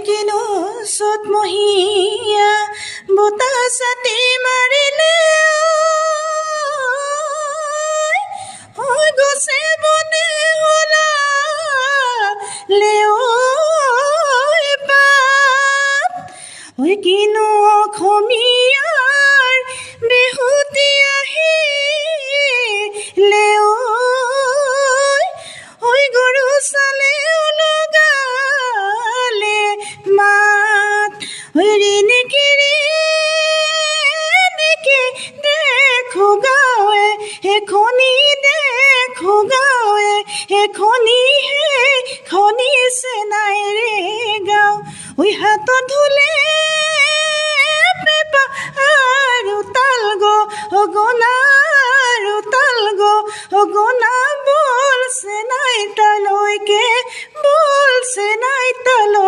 কিনো চ'তমহীয়া বতাহ ছাতি মাৰিলে হৈ গছে বনে ওলালে পাত হৈ কিনো অসমীয়াৰ বিহুতি আহিলে হৈ গৰু চালে লগালে মাত হৈ ৰিণিকি দেখো গাঁৱে এখনি দেখো গাঁৱে এখনি খনিছে নাই ৰে গাঁও ঐ হাতত ধুলে পেপা আৰু তালগো অগনা আৰু তালগো অগনা বলছে নাই তালৈকে বলছে নাই তালৈ